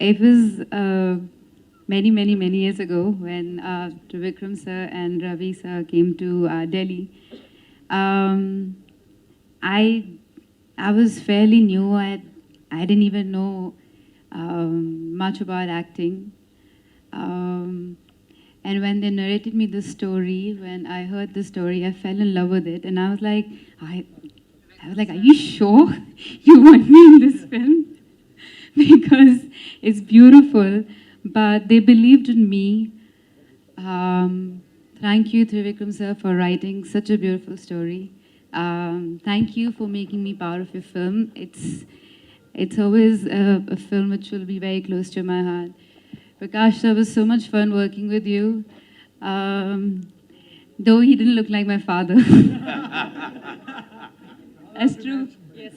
It was many years ago when Trivikram sir and Ravi sir came to Delhi. Um, I I was fairly new. I didn't even know much about acting. Um, and when they narrated me the story, when I heard the story, I fell in love with it, and I was like, "Are you sure you want me in this film?" Because it's beautiful, but they believed in me. Thank you, Trivikram sir, for writing such a beautiful story. Thank you for making me part of your film. It's always a film which will be very close to my heart. Prakash sir, it was so much fun working with you. Though he didn't look like my father. That's true. Yes.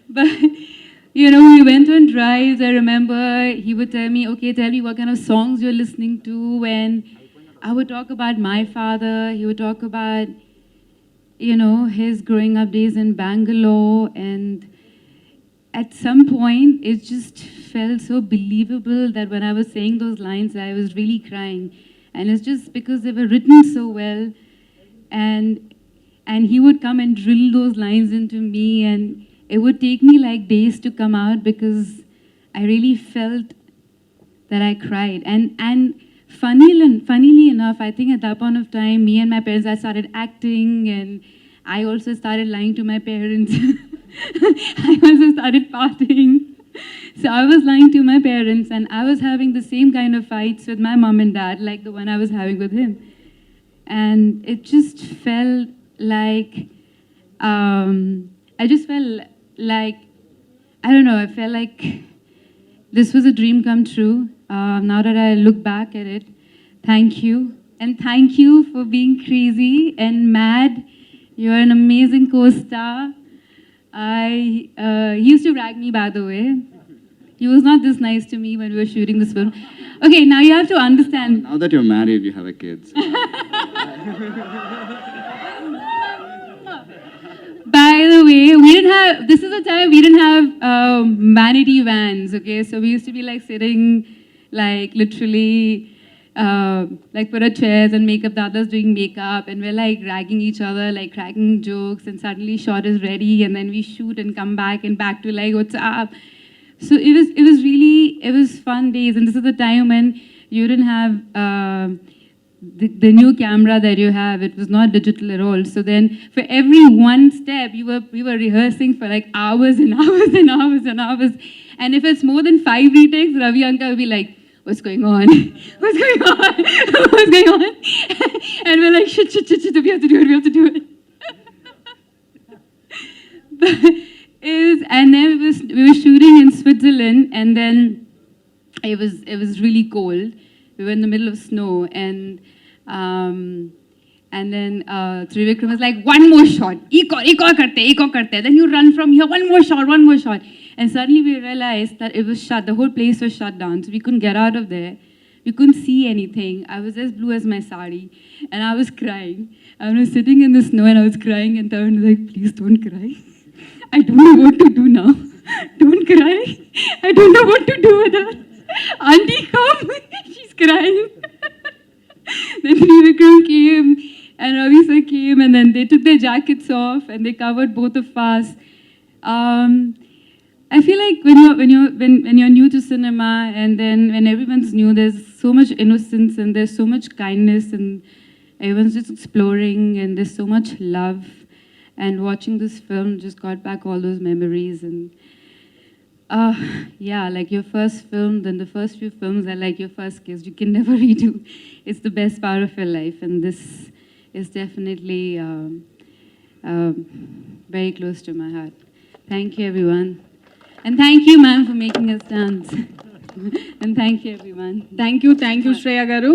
but you know, we went on drives. I remember he would tell me, "Okay, tell me what kind of songs you're listening to." And I would talk about my father. He would talk about, you know, his growing up days in Bangalore. And at some point, it just felt so believable that when I was saying those lines, I was really crying. And it's just because they were written so well. And he would come and drill those lines into me, and it would take me like days to come out because I really felt that I cried. And funnily enough, I think at that point of time, me and my parents, I started acting, and I also started lying to my parents. I also started partying. So I was lying to my parents, and I was having the same kind of fights with my mom and dad like the one I was having with him. And it just felt like, I just felt like, I don't know, I felt like this was a dream come true. Now that I look back at it, thank you. And thank you for being crazy and mad. You're an amazing co-star. He used to rag me, by the way. He was not this nice to me when we were shooting this film. Okay, now you have to understand. Now that you're married, you have a kid. So. By the way, this is the time we didn't have vanity vans, okay? So we used to be like sitting, like literally, like put our chairs and makeup, the others doing makeup, and we're like ragging each other, like cracking jokes, and suddenly shot is ready, and then we shoot and come back to like, what's up? So it was fun days, and this is the time when you didn't have the new camera that you have. It was not digital at all. So then for every one step, we were rehearsing for like hours and hours and hours and hours. And if it's more than 5 retakes, Ravi Uncle will be like, "What's going on? What's going on? What's going on?" And we're like, shit, we have to do it. And then we were shooting in Switzerland, and then it was really cold. We were in the middle of snow, and then Trivikram was like, "One more shot, ek aur karte. Then you run from here, one more shot. And suddenly we realized that it was shut. The whole place was shut down, so we couldn't get out of there. We couldn't see anything. I was as blue as my sari, and I was crying. I was sitting in the snow, and I was crying, and Tarun was like, "Please don't cry. I don't know what to do now. Don't cry. I don't know what to do with her. Auntie, come." She's crying. Then Trivikram came, and Ravi sir came, and then they took their jackets off, and they covered both of us. I feel like when you're new to cinema, and then when everyone's new, there's so much innocence, and there's so much kindness, and everyone's just exploring, and there's so much love. And watching this film just got back all those memories. And yeah, like your first film, then the first few films are like your first kiss. You can never redo. It's the best part of your life, and this is definitely very close to my heart. Thank you, everyone. And thank you, ma'am, for making us dance. And thank you, everyone. Thank you, Shreya Garu.